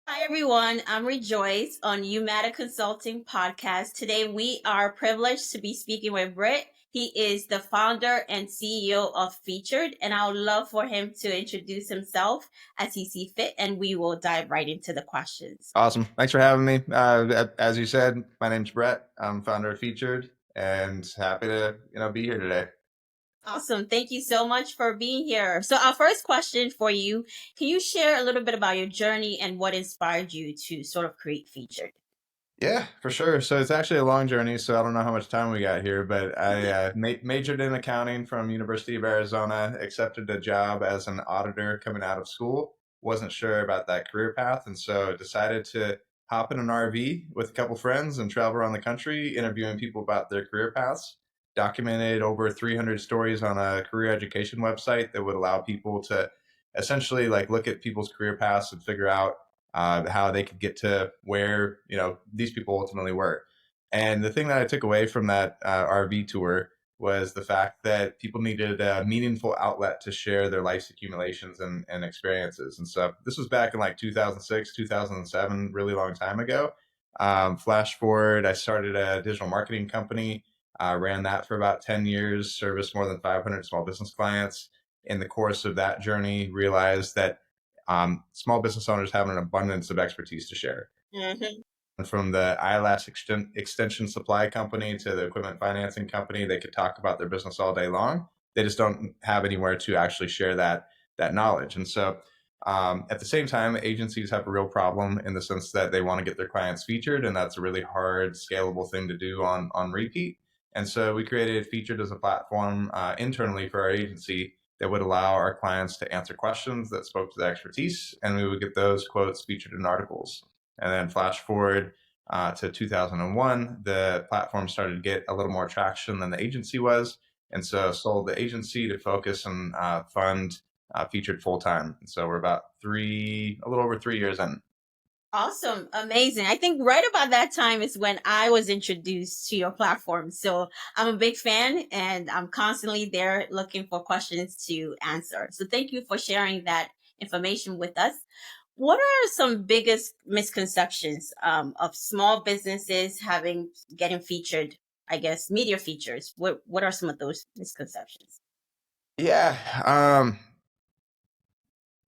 Hi, everyone. I'm Rejoice on Umatta Consulting Podcast. Today, we are privileged to be speaking with Britt. He is the founder and CEO of Featured, and I would love for him to introduce himself as he sees fit, and we will dive right into the questions. Awesome. Thanks for having me. As you said, my name's Brett. I'm founder of Featured and happy to, be here today. Awesome. Thank you so much for being here. So, our first question for you, can you share a little bit about your journey and what inspired you to sort of create Featured? Yeah, for sure. So it's actually a long journey, so I don't know how much time we got here, but I majored in accounting from University of Arizona, accepted a job as an auditor coming out of school. Wasn't sure about that career path, and so decided to hop in an RV with a couple friends and travel around the country, interviewing people about their career paths. Documented over 300 stories on a career education website that would allow people to essentially like look at people's career paths and figure out how they could get to where these people ultimately were. And the thing that I took away from that RV tour was the fact that people needed a meaningful outlet to share their life's accumulations and experiences. And so this was back in like 2006, 2007, really long time ago. Flash forward, I started a digital marketing company, ran that for about 10 years, serviced more than 500 small business clients. In the course of that journey, realized that small business owners have an abundance of expertise to share. Mm-hmm. From the eyelash extension supply company to the equipment financing company, they could talk about their business all day long. They just don't have anywhere to actually share that knowledge. And so, at the same time, agencies have a real problem in the sense that they want to get their clients featured, and that's a really hard, scalable thing to do on repeat. And so, we created Featured as a platform internally for our agency that would allow our clients to answer questions that spoke to the expertise, and we would get those quotes featured in articles. And then flash forward to 2001, the platform started to get a little more traction than the agency was, and so sold the agency to focus and fund Featured full time. And so we're about a little over 3 years in. Awesome. Amazing. I think right about that time is when I was introduced to your platform. So I'm a big fan and I'm constantly there looking for questions to answer. So thank you for sharing that information with us. What are some biggest misconceptions of small businesses getting featured, I guess, media features? What are some of those misconceptions? Yeah,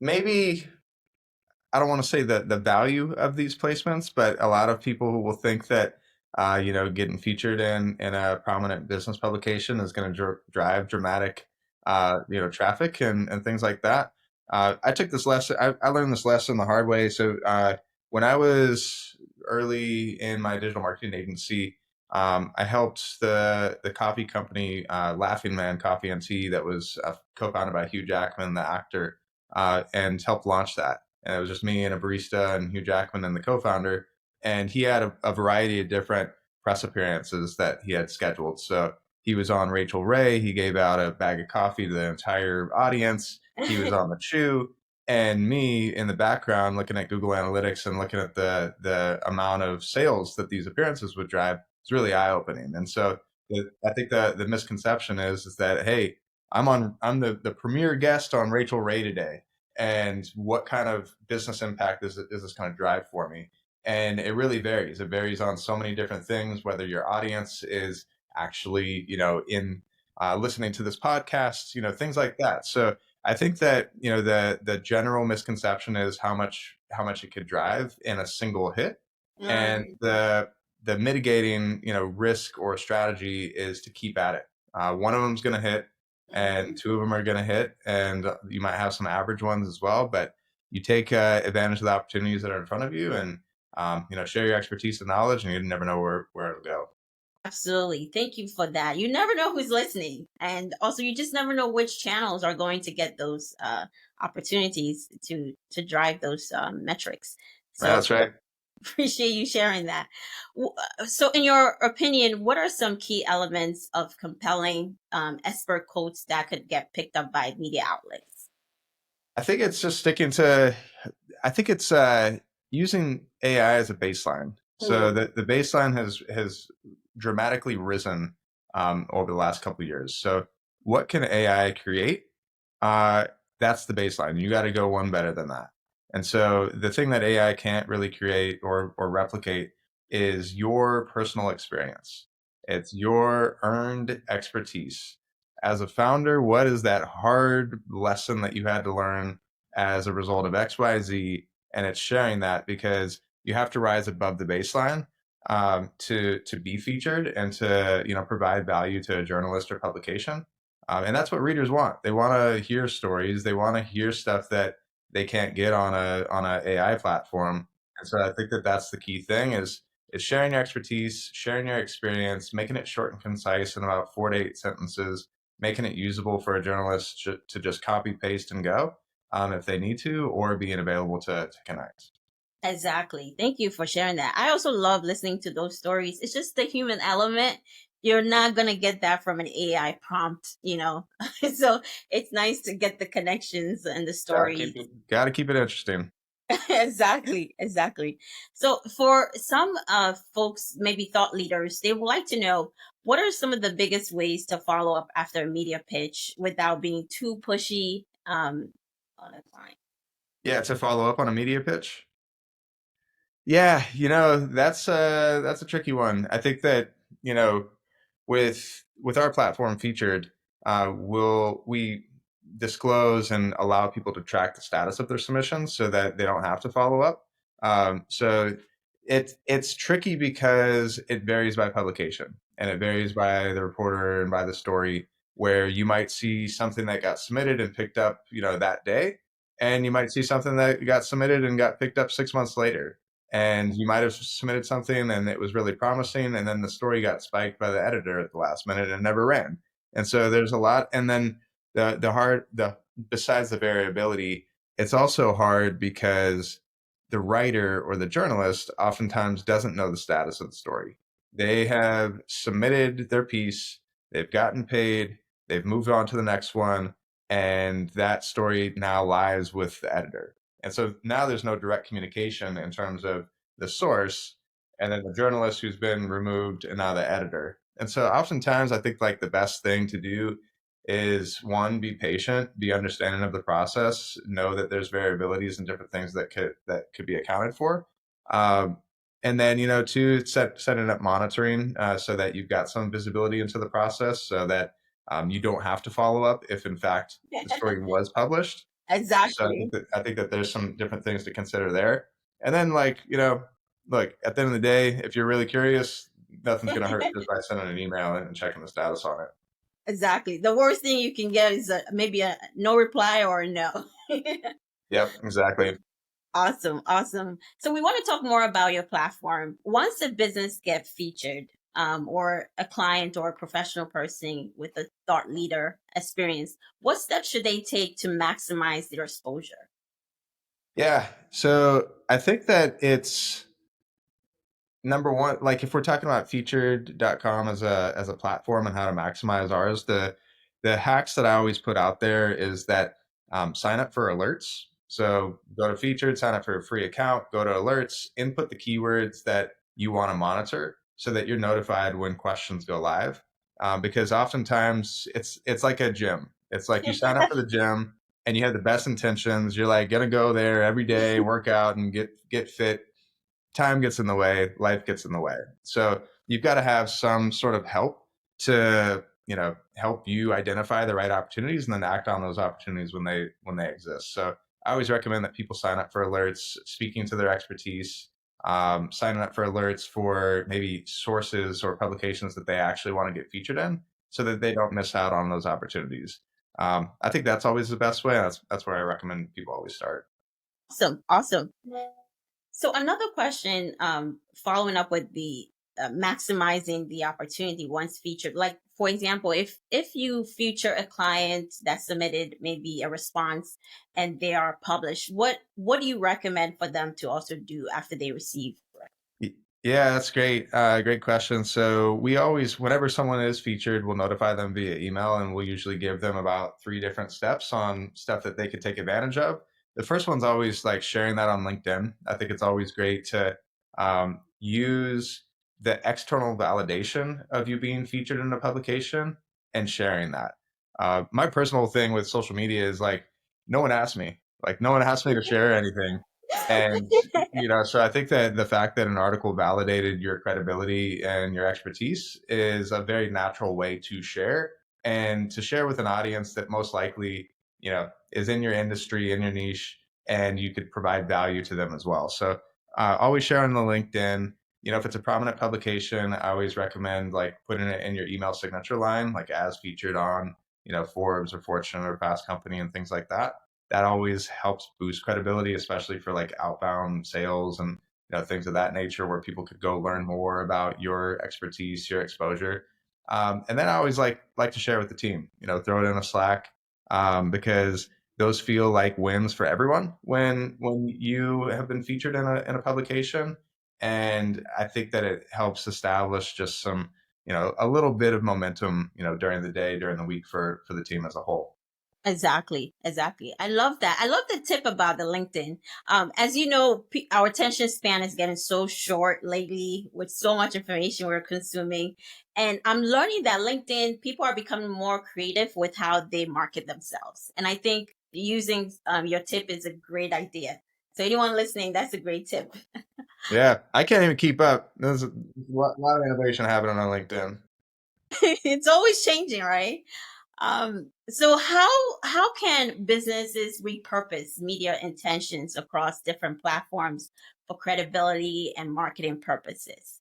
maybe I don't want to say the value of these placements, but a lot of people will think that getting featured in a prominent business publication is going to drive dramatic traffic and things like that. I took this lesson. I learned this lesson the hard way. So when I was early in my digital marketing agency, I helped the coffee company Laughing Man Coffee and Tea that was co-founded by Hugh Jackman, the actor, and helped launch that. And it was just me and a barista and Hugh Jackman and the co-founder. And he had a variety of different press appearances that he had scheduled. So he was on Rachel Ray. He gave out a bag of coffee to the entire audience. He was on the Chew, and me in the background looking at Google Analytics and looking at the amount of sales that these appearances would drive. It's really eye opening. And so I think the misconception is that hey, I'm the premier guest on Rachel Ray today, and what kind of business impact is this going to drive for me? And it really varies. It varies on so many different things, whether your audience is actually, in listening to this podcast, things like that. So I think that, the general misconception is how much it could drive in a single hit. And Mm. the mitigating, risk or strategy is to keep at it. One of them's going to hit, and two of them are going to hit, and you might have some average ones as well, but you take advantage of the opportunities that are in front of you, and share your expertise and knowledge, and you never know where it'll go. Absolutely. Thank you for that. You never know who's listening. And also you just never know which channels are going to get those opportunities to drive those metrics. So That's right. appreciate you sharing that. So in your opinion, what are some key elements of compelling expert quotes that could get picked up by media outlets? I think it's just sticking to. I think it's using AI as a baseline. So Mm. the baseline has dramatically risen over the last couple of years. So what can AI create? Uh, that's the baseline. You got to go one better than that. And so the thing that AI can't really create or replicate is your personal experience. It's your earned expertise. As a founder, what is that hard lesson that you had to learn as a result of XYZ? And it's sharing that because you have to rise above the baseline to be featured and to provide value to a journalist or publication. And that's what readers want. They want to hear stories. They want to hear stuff that they can't get on a AI platform. And so I think that that's the key thing is sharing your expertise, sharing your experience, making it short and concise in about 4 to 8 sentences, making it usable for a journalist to just copy paste and go if they need to, or being available to connect. Exactly. Thank you for sharing that. I also love listening to those stories. It's just the human element. You're not going to get that from an AI prompt. So it's nice to get the connections and the stories. Got to keep it interesting. Exactly, exactly. So for some folks, maybe thought leaders, they would like to know what are some of the biggest ways to follow up after a media pitch without being too pushy on a client. Yeah, to follow up on a media pitch. Yeah, that's a tricky one. I think that, with our platform featured, we disclose and allow people to track the status of their submissions so that they don't have to follow up. So it's tricky because it varies by publication and it varies by the reporter and by the story, where you might see something that got submitted and picked up, that day, and you might see something that got submitted and got picked up 6 months later, and you might have submitted something and it was really promising, and then the story got spiked by the editor at the last minute and never ran. And so there's a lot. And then the besides the variability, it's also hard because the writer or the journalist oftentimes doesn't know the status of the story. They have submitted their piece, they've gotten paid, they've moved on to the next one, and that story now lies with the editor. And so now there's no direct communication in terms of the source and then the journalist who's been removed and now the editor. And so oftentimes I think like the best thing to do is, one, be patient, be understanding of the process, know that there's variabilities and different things that could be accounted for. Um, and then, two, setting up monitoring so that you've got some visibility into the process so that you don't have to follow up if in fact the story was published. So Exactly. I think that there's some different things to consider there. And then, like, look, at the end of the day, if you're really curious, nothing's going to hurt just by sending an email and checking the status on it. Exactly. The worst thing you can get is maybe a no reply or a no. Yep, exactly. Awesome, awesome. So we want to talk more about your platform. Once a business gets featured, or a client or a professional person with a thought leader experience, what steps should they take to maximize their exposure? Yeah. So I think that it's number one, like if we're talking about featured.com as a platform and how to maximize ours, the hacks that I always put out there is that sign up for alerts. So go to featured, sign up for a free account, go to alerts, input the keywords that you want to monitor so that you're notified when questions go live. Because oftentimes it's like a gym. It's like you sign up for the gym and you have the best intentions. You're like gonna go there every day, work out and get fit. Time gets in the way, life gets in the way. So you've got to have some sort of help to, help you identify the right opportunities and then act on those opportunities when they exist. So I always recommend that people sign up for alerts, speaking to their expertise, signing up for alerts for maybe sources or publications that they actually want to get featured in, so that they don't miss out on those opportunities. I think that's always the best way. That's where I recommend people always start. Awesome, awesome. So another question, following up with the maximizing the opportunity once featured, like for example, if you feature a client that submitted maybe a response and they are published, what do you recommend for them to also do after they receive? Yeah, that's great. Great question. So we always, whenever someone is featured, we'll notify them via email, and we'll usually give them about 3 different steps on stuff that they could take advantage of. The first one's always like sharing that on LinkedIn. I think it's always great to use the external validation of you being featured in a publication and sharing that. My personal thing with social media is like, no one asked me. Like no one asked me to share anything. And so I think that the fact that an article validated your credibility and your expertise is a very natural way to share, and to share with an audience that most likely, is in your industry, in your niche, and you could provide value to them as well. So always share on the LinkedIn. If it's a prominent publication, I always recommend like putting it in your email signature line, like as featured on, Forbes or Fortune or Fast Company and things like that. That always helps boost credibility, especially for like outbound sales and things of that nature, where people could go learn more about your expertise, your exposure. And then I always like to share with the team. Throw it in a Slack, because those feel like wins for everyone when you have been featured in a publication. And I think that it helps establish just some, a little bit of momentum, during the day, during the week for the team as a whole. Exactly, exactly. I love that. I love the tip about the LinkedIn. As you know, our attention span is getting so short lately with so much information we're consuming. And I'm learning that LinkedIn, people are becoming more creative with how they market themselves. And I think using your tip is a great idea. So anyone listening, that's a great tip. Yeah, I can't even keep up. There's a lot of innovation happening on LinkedIn. It's always changing, right? So how can businesses repurpose media intentions across different platforms for credibility and marketing purposes?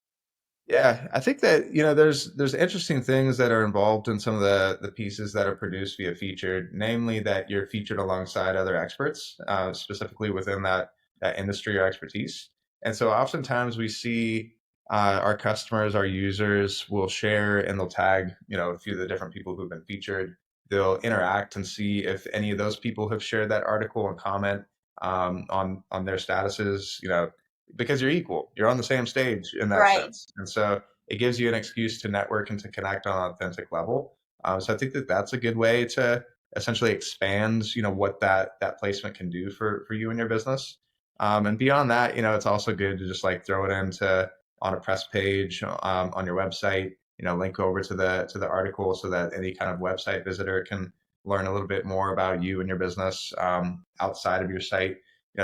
Yeah, I think that there's interesting things that are involved in some of the pieces that are produced via featured, namely that you're featured alongside other experts, specifically within that industry or expertise. And so oftentimes we see our customers, our users will share and they'll tag a few of the different people who've been featured. They'll interact and see if any of those people have shared that article and comment on their statuses. Because you're equal. You're on the same stage in that Right. sense. And so it gives you an excuse to network and to connect on an authentic level. So I think that that's a good way to essentially expand, what that placement can do for you and your business. And beyond that, it's also good to just like throw it into on a press page on your website. Link over to the article so that any kind of website visitor can learn a little bit more about you and your business outside of your site.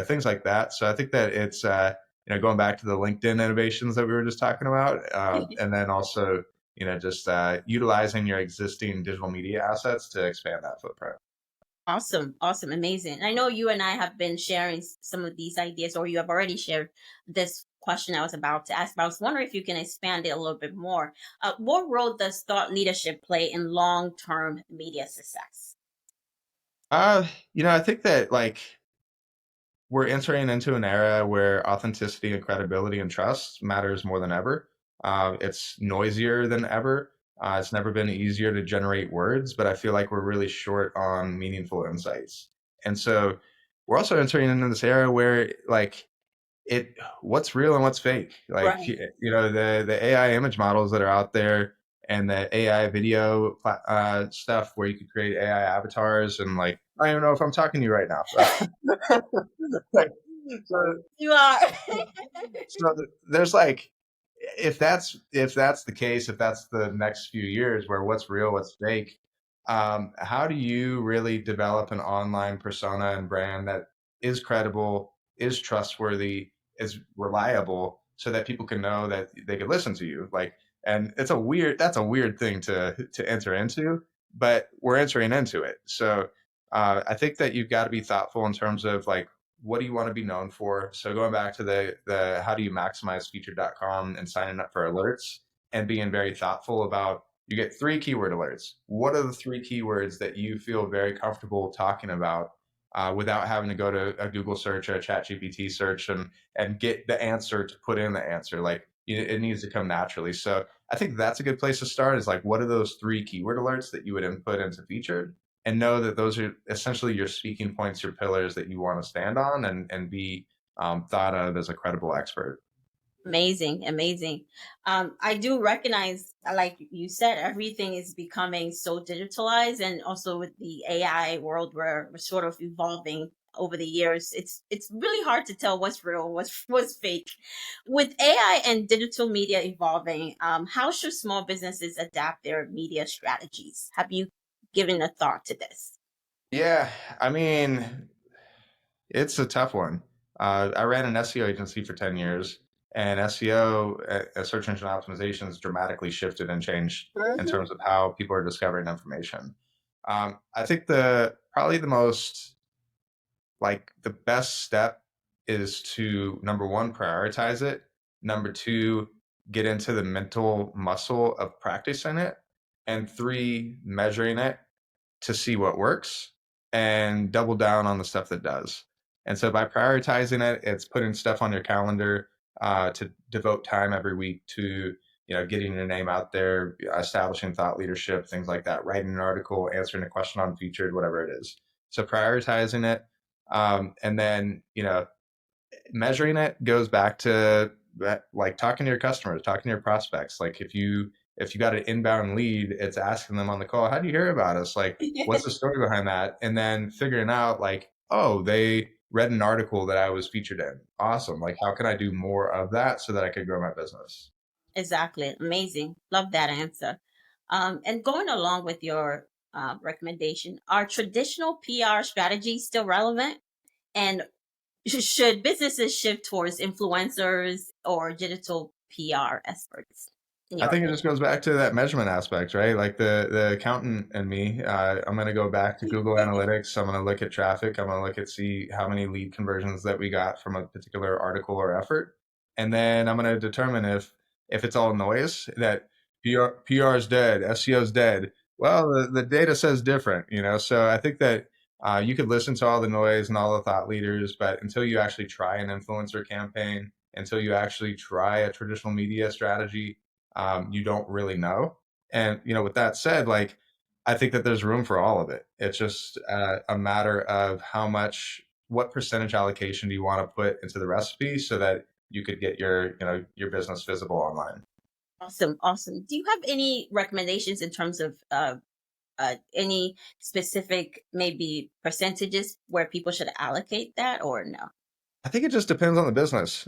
Things like that. So I think that it's going back to the LinkedIn innovations that we were just talking about, and then also, just utilizing your existing digital media assets to expand that footprint. Awesome, awesome, amazing. I know you and I have been sharing some of these ideas, or you have already shared this question I was about to ask, but I was wondering if you can expand it a little bit more. What role does thought leadership play in long-term media success? Uh, I think that like we're entering into an era where authenticity and credibility and trust matters more than ever. It's noisier than ever. It's never been easier to generate words, but I feel like we're really short on meaningful insights. And so we're also entering into this era where like it what's real and what's fake. Like Right. the AI image models that are out there and the AI video stuff where you could create AI avatars and like I don't even know if I'm talking to you right now. Like, so, You are. there's like if that's the case, if that's the next few years where what's real, what's fake, how do you really develop an online persona and brand that is credible, is trustworthy, is reliable, so that people can know that they can listen to you? Like, and that's a weird thing to enter into, but we're entering into it. So I think that you've got to be thoughtful in terms of like what do you want to be known for? So going back to the how do you maximize featured.com and signing up for alerts and being very thoughtful about you get 3 keyword alerts. What are the 3 keywords that you feel very comfortable talking about without having to go to a Google search or a chat GPT search and get the answer to put in the answer? Like it needs to come naturally. So I think that's a good place to start is like what are those 3 keyword alerts that you would input into featured, and know that those are essentially your speaking points, your pillars that you want to stand on and be thought of as a credible expert. Amazing, amazing. I do recognize, like you said, everything is becoming so digitalized, and also with the AI world, where we're sort of evolving over the years. It's really hard to tell what's real, what's fake. With AI and digital media evolving, how should small businesses adapt their media strategies? Have you given a thought to this? Yeah, I mean, It's a tough one. I ran an SEO agency for 10 years, and SEO, search engine optimization, has dramatically shifted and changed in Mhm. terms of how people are discovering information. I think the probably the most like the best step is to number one, prioritize it. Number two, get into the mental muscle of practicing it. And three, measuring it to see what works and double down on the stuff that does. And so by prioritizing it, it's putting stuff on your calendar to devote time every week to getting your name out there, establishing thought leadership, things like that, writing an article, answering a question on featured, whatever it is. So prioritizing it, and then measuring it goes back to that, like talking to your customers, talking to your prospects. Like if you got an inbound lead, it's asking them on the call, how do you hear about us? Like, what's the story behind that? And then figuring out like, oh, they read an article that I was featured in. Awesome. Like, how can I do more of that so that I could grow my business? Exactly. Amazing. Love that answer. And going along with your recommendation, are traditional PR strategies still relevant? And should businesses shift towards influencers or digital PR experts, in I your think it just opinion? goes back to that measurement aspect, right? Like the accountant and me, I'm going to go back to Google Analytics. I'm going to look at traffic. I'm going to look at see how many lead conversions that we got from a particular article or effort, and then I'm going to determine if it's all noise that PR is dead, SEO is dead. Well, the data says different, you know. So I think that you could listen to all the noise and all the thought leaders, but until you actually try an influencer campaign, until you actually try a traditional media strategy, you don't really know. And with that said, like I think that there's room for all of it. It's just a matter of what percentage allocation do you want to put into the recipe so that you could get your business visible online. Awesome. Awesome. Do you have any recommendations in terms of any specific maybe percentages where people should allocate that or no? I think it just depends on the business,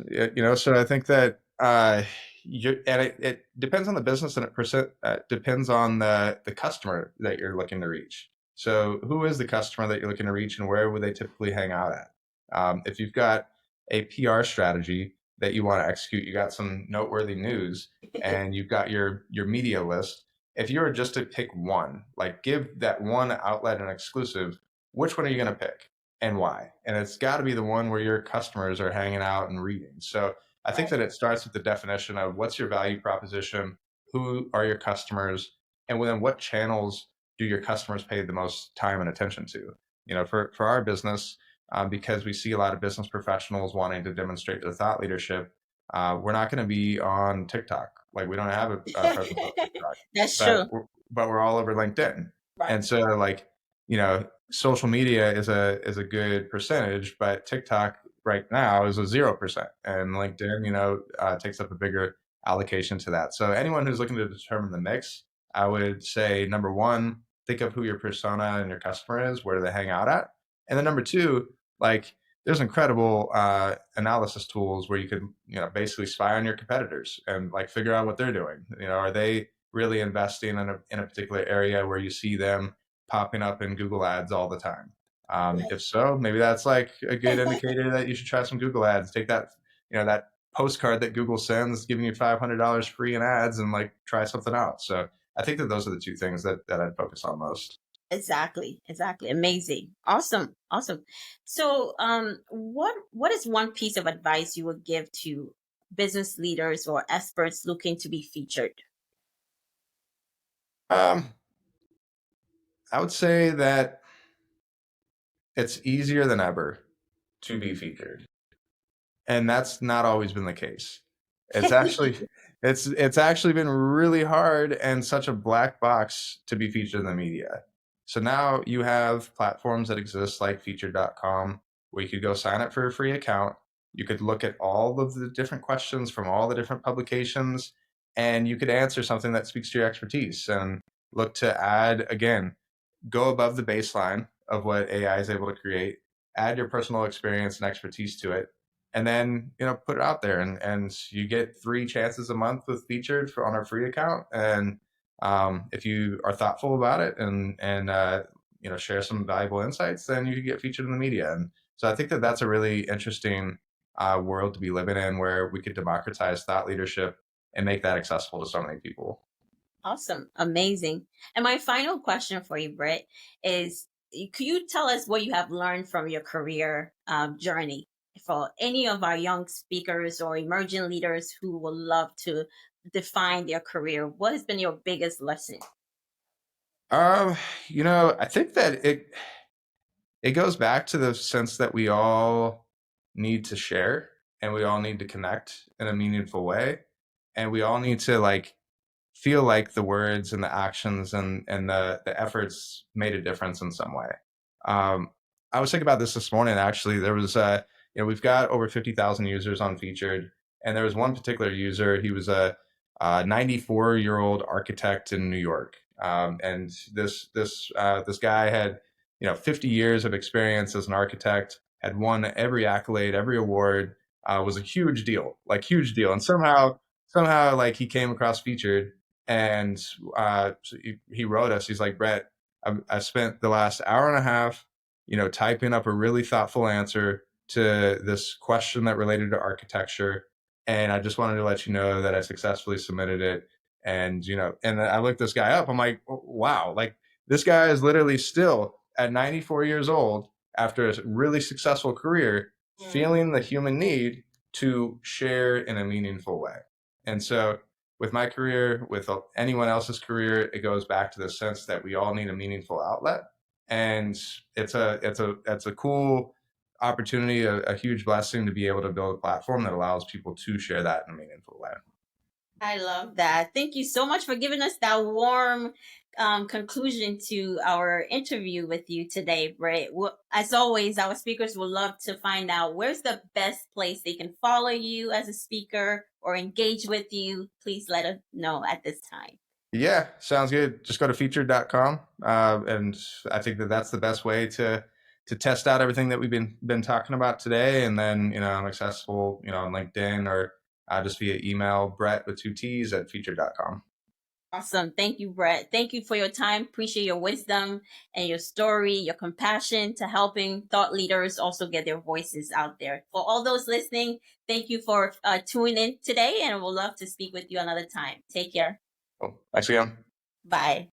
So I think that it depends on the business, and it depends on the customer that you're looking to reach. So who is the customer that you're looking to reach, and where would they typically hang out at? If you've got a PR strategy that you want to execute, you got some noteworthy news, and you've got your media list. If you were just to pick one, like give that one outlet an exclusive, which one are you going to pick? And why. And it's got to be the one where your customers are hanging out and reading. So I think Right. that it starts with the definition of what's your value proposition, who are your customers, and then what channels do your customers pay the most time and attention to. For our business, because we see a lot of business professionals wanting to demonstrate their thought leadership, we're not going to be on TikTok. Like we don't have a presence on TikTok, That's but true. we're all over LinkedIn. Right. And so like social media is a good percentage, but TikTok right now is a 0%, and LinkedIn, takes up a bigger allocation to that. So anyone who's looking to determine the mix, I would say number one, think of who your persona and your customer is, where do they hang out at, and then number two, like there's incredible analysis tools where you could basically spy on your competitors and like figure out what they're doing. Are they really investing in a particular area where you see them popping up in Google Ads all the time? If so, maybe that's like a good indicator that you should try some Google Ads. Take that postcard that Google sends, giving you $500 free in ads, and like try something out. So I think that those are the two things that I'd focus on most. Exactly. Exactly. Amazing. Awesome. Awesome. So, what is one piece of advice you would give to business leaders or experts looking to be featured? Um, I would say that it's easier than ever to be featured, and that's not always been the case. It's actually it's actually been really hard and such a black box to be featured in the media. So now you have platforms that exist like featured.com where you could go sign up for a free account. You could look at all of the different questions from all the different publications, and you could answer something that speaks to your expertise and look to add again, go above the baseline of what AI is able to create, add your personal experience and expertise to it, and then put it out there. And you get 3 chances a month with featured on our free account. And if you are thoughtful about it and share some valuable insights, then you can get featured in the media. And So I think that that's a really interesting world to be living in, where we could democratize thought leadership and make that accessible to so many people. Awesome. Amazing. And my final question for you, Britt, is could you tell us what you have learned from your career journey for any of our young speakers or emerging leaders who would love to define their career? What has been your biggest lesson? Um, I think that it goes back to the sense that we all need to share, and we all need to connect in a meaningful way, and we all need to like feel like the words and the actions and the efforts made a difference in some way. Um, I was thinking about this morning. Actually, there was we've got over 50,000 users on Featured, and there was one particular user. He was a 94-year-old architect in New York, and this guy had 50 years of experience as an architect, had won every accolade, every award, was a huge deal, like huge deal, and somehow like he came across Featured, and so he wrote us. He's like, Brett, I spent the last hour and a half, typing up a really thoughtful answer to this question that related to architecture, and I just wanted to let you know that I successfully submitted it. And and I looked this guy up. I'm like, wow, like this guy is literally still at 94 years old after a really successful career, feeling the human need to share in a meaningful way. And so with my career, with anyone else's career, it goes back to the sense that we all need a meaningful outlet, and it's a cool opportunity, a huge blessing to be able to build a platform that allows people to share that in a meaningful way. I love that. Thank you so much for giving us that warm conclusion to our interview with you today, Britt. Well, as always, our speakers would love to find out where's the best place they can follow you as a speaker or engage with you. Please let us know at this time. Yeah, sounds good. Just go to featured.com, and I think that that's the best way to test out everything that we've been talking about today. And then I'm accessible on LinkedIn, or just via email, Brett with two T's at featured.com. Awesome. Thank you, Brett. Thank you for your time. Appreciate your wisdom and your story, your compassion to helping thought leaders also get their voices out there. For all those listening, thank you for tuning in today, and we'll love to speak with you another time. Take care. Cool. Thanks again. Bye.